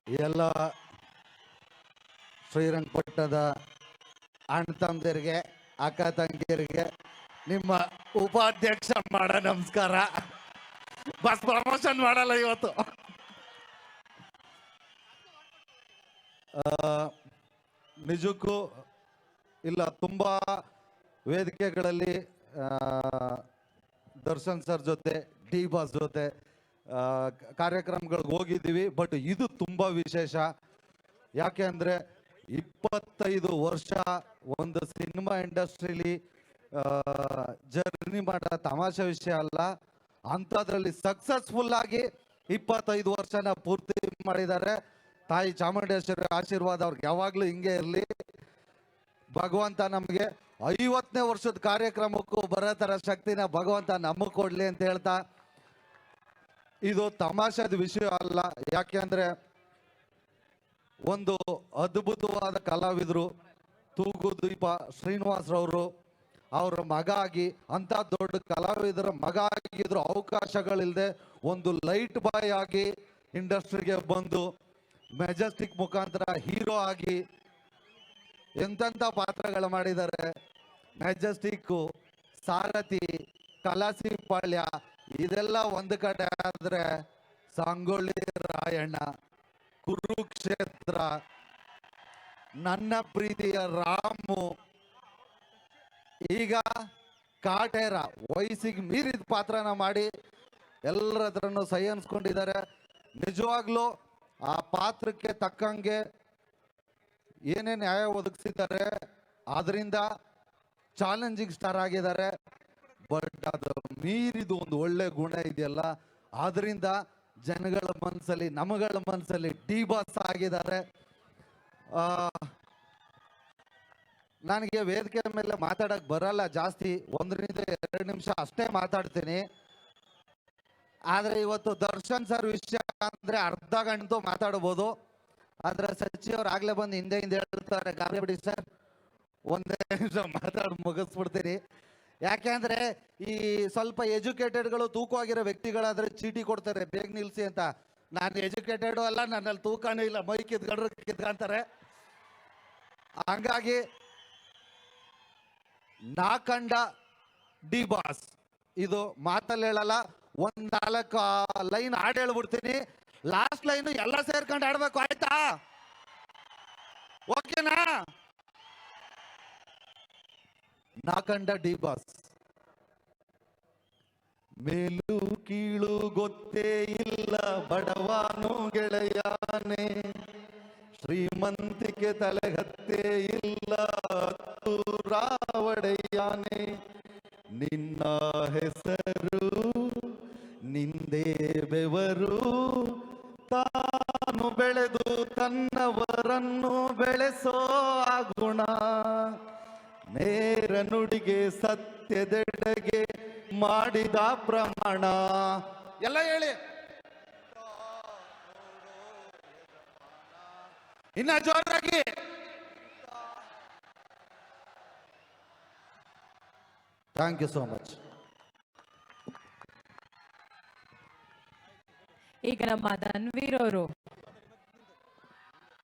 ಎಲ್ಲ ಶ್ರೀರಂಗಪಟ್ಟಣದ ಅಣ್ಣ ತಮ್ಮದಿರಿಗೆ ಅಕ್ಕ ತಂಗಿಯರಿಗೆ ನಿಮ್ಮ ಉಪಾಧ್ಯಕ್ಷ ಮಾಡ ನಮಸ್ಕಾರ. ಬಸ್ ಪ್ರಮೋಷನ್ ಮಾಡಲ್ಲ ಇವತ್ತು. ನಿಜಕ್ಕೂ ಇಲ್ಲ, ತುಂಬಾ ವೇದಿಕೆಗಳಲ್ಲಿ ದರ್ಶನ್ ಸರ್ ಜೊತೆ ಡಿ ಬಾಸ್ ಜೊತೆ ಕಾರ್ಯಕ್ರಮಗಳಿಗೆ ಹೋಗಿದ್ದೀವಿ. ಬಟ್ ಇದು ತುಂಬಾ ವಿಶೇಷ. ಯಾಕೆ ಅಂದರೆ 25 ವರ್ಷ ಒಂದು ಸಿನಿಮಾ ಇಂಡಸ್ಟ್ರಿಲಿ ಜರ್ನಿ ಮಾಡೋ ತಮಾಷೆ ವಿಷಯ ಅಲ್ಲ. ಅಂಥದ್ರಲ್ಲಿ ಸಕ್ಸಸ್ಫುಲ್ ಆಗಿ 25 ವರ್ಷನ ಪೂರ್ತಿ ಮಾಡಿದ್ದಾರೆ. ತಾಯಿ ಚಾಮುಂಡೇಶ್ವರಿ ಆಶೀರ್ವಾದ ಅವ್ರಿಗೆ ಯಾವಾಗಲೂ ಹಿಂಗೆ ಇರಲಿ. ಭಗವಂತ ನಮಗೆ 50ನೇ ವರ್ಷದ ಕಾರ್ಯಕ್ರಮಕ್ಕೂ ಬರೋ ಥರ ಶಕ್ತಿನ ಭಗವಂತ ನಮಗೆ ಕೊಡಲಿ ಅಂತ ಹೇಳ್ತಾ, ಇದು ತಮಾಷೆದ ವಿಷಯ ಅಲ್ಲ. ಯಾಕೆ ಅಂದರೆ ಒಂದು ಅದ್ಭುತವಾದ ಕಲಾವಿದರು ತೂಗುದೀಪ ಶ್ರೀನಿವಾಸರವರು ಅವರ ಮಗ ಆಗಿ, ಅಂಥ ದೊಡ್ಡ ಕಲಾವಿದರ ಮಗ ಆಗಿದ್ರು ಅವಕಾಶಗಳಿಲ್ಲದೆ ಒಂದು ಲೈಟ್ ಬಾಯ್ ಆಗಿ ಇಂಡಸ್ಟ್ರಿಗೆ ಬಂದು ಮೆಜೆಸ್ಟಿಕ್ ಮುಖಾಂತರ ಹೀರೋ ಆಗಿ ಎಂತೆಂಥ ಪಾತ್ರಗಳು ಮಾಡಿದ್ದಾರೆ. ಮೆಜೆಸ್ಟಿಕ್ಕು, ಸಾರಥಿ, ಕಲಾಸಿ ಪಾಳ್ಯ ಇದೆಲ್ಲ ಒಂದು ಕಡೆ ಆದರೆ, ಸಂಗೊಳ್ಳಿ ರಾಯಣ್ಣ, ಕುರುಕ್ಷೇತ್ರ, ನನ್ನ ಪ್ರೀತಿಯ ರಾಮು, ಈಗ ಕಾಟೇರ ವಯಸ್ಸಿಗೆ ಮೀರಿದ ಪಾತ್ರನ ಮಾಡಿ ಎಲ್ಲರ ಹತ್ರನೂ ಸೈ ಅನ್ಸ್ಕೊಂಡಿದ್ದಾರೆ. ನಿಜವಾಗ್ಲೂ ಆ ಪಾತ್ರಕ್ಕೆ ತಕ್ಕಂಗೆ ಏನೇ ನ್ಯಾಯ ಒದಗಿಸಿದ್ದಾರೆ, ಅದರಿಂದ ಚಾಲೆಂಜಿಂಗ್ ಸ್ಟಾರ್ ಆಗಿದ್ದಾರೆ. ಬಟ್ ಅದು ಮೀರಿದು ಒಂದು ಒಳ್ಳೆ ಗುಣ ಇದೆಯಲ್ಲ, ಆದ್ರಿಂದ ಜನಗಳ ಮನಸ್ಸಲ್ಲಿ, ನಮಗಳ ಮನಸ್ಸಲ್ಲಿ ಡಿ ಬಾಸ್ ಆಗಿದ್ದಾರೆ. ನನಗೆ ವೇದಿಕೆ ಮೇಲೆ ಮಾತಾಡಕ್ ಬರಲ್ಲ ಜಾಸ್ತಿ, 1-2 ನಿಮಿಷ ಅಷ್ಟೇ ಮಾತಾಡ್ತೀನಿ. ಆದ್ರೆ ಇವತ್ತು ದರ್ಶನ್ ಸರ್ ವಿಷಯ ಅಂದ್ರೆ ಅರ್ಧ ಗಂಟೆ ಮಾತಾಡ್ಬೋದು. ಆದ್ರೆ ಸಚಿವರು ಆಗ್ಲೇ ಬಂದು ಹಿಂದೆ ಹೇಳ್ತಾರೆ, ಗಾಬರಿ ಬಿಡಿ ಸರ್, 1 ನಿಮಿಷ ಮಾತಾಡಿ ಮುಗಿಸ್ಬಿಡ್ತೀನಿ. ಯಾಕೆಂದ್ರೆ ಈ ಸ್ವಲ್ಪ ಎಜುಕೇಟೆಡ್ಗಳು ತೂಕವಾಗಿರೋ ವ್ಯಕ್ತಿಗಳಾದ್ರೆ ಚೀಟಿ ಕೊಡ್ತಾರೆ ಬೇಗ ನಿಲ್ಸಿ ಅಂತ. ನಾನು ಎಜುಕೇಟೆಡ್ ಅಲ್ಲ, ನನ್ನಲ್ಲಿ ತೂಕನೂ ಇಲ್ಲ, ಮೈ ಕಿತ್ಕೊಂಡ್ರು ಕಿತ್ಕೊಂತಾರೆ. ಹಂಗಾಗಿ ನಾ ಕಂಡ ಡಿ ಬಾಸ್ ಇದು ಮಾತಲ್ಲಿ ಹೇಳಲ್ಲ, 4 ಲೈನ್ ಹಾಡು ಹೇಳ್ಬಿಡ್ತೀನಿ. ಲಾಸ್ಟ್ ಲೈನ್ ಎಲ್ಲ ಸೇರ್ಕೊಂಡು ಆಡ್ಬೇಕು, ಆಯ್ತಾ? ಓಕೆನಾ? ನಾ ಕಂಡ ಡಿ ಬಾಸ್. ಮೇಲು ಕೀಳು ಗೊತ್ತೇ ಇಲ್ಲ ಬಡವಾನು ಗೆಳೆಯಾನೆ, ಶ್ರೀಮಂತಿಕೆ ತಲೆಗತ್ತೇ ಇಲ್ಲ ರಾವಡೆಯಾನೆ, ನಿನ್ನ ಹೆಸರು ನಿಂದೇ ಬೆವರು, ತಾನು ಬೆಳೆದು ತನ್ನವರನ್ನು ಬೆಳೆಸೋ ಗುಣ, ನೇರ ನುಡಿಗೆ ಸತ್ಯದೆಡೆಗೆ ಮಾಡಿದ ಪ್ರಮಾಣ. ಎಲ್ಲ ಹೇಳಿ ಇನ್ನ ಜೋರಾಗಿ. Thank you so much. ಈಗ ನಮ್ಮ ಧನ್ವೀರ್ ಅವರು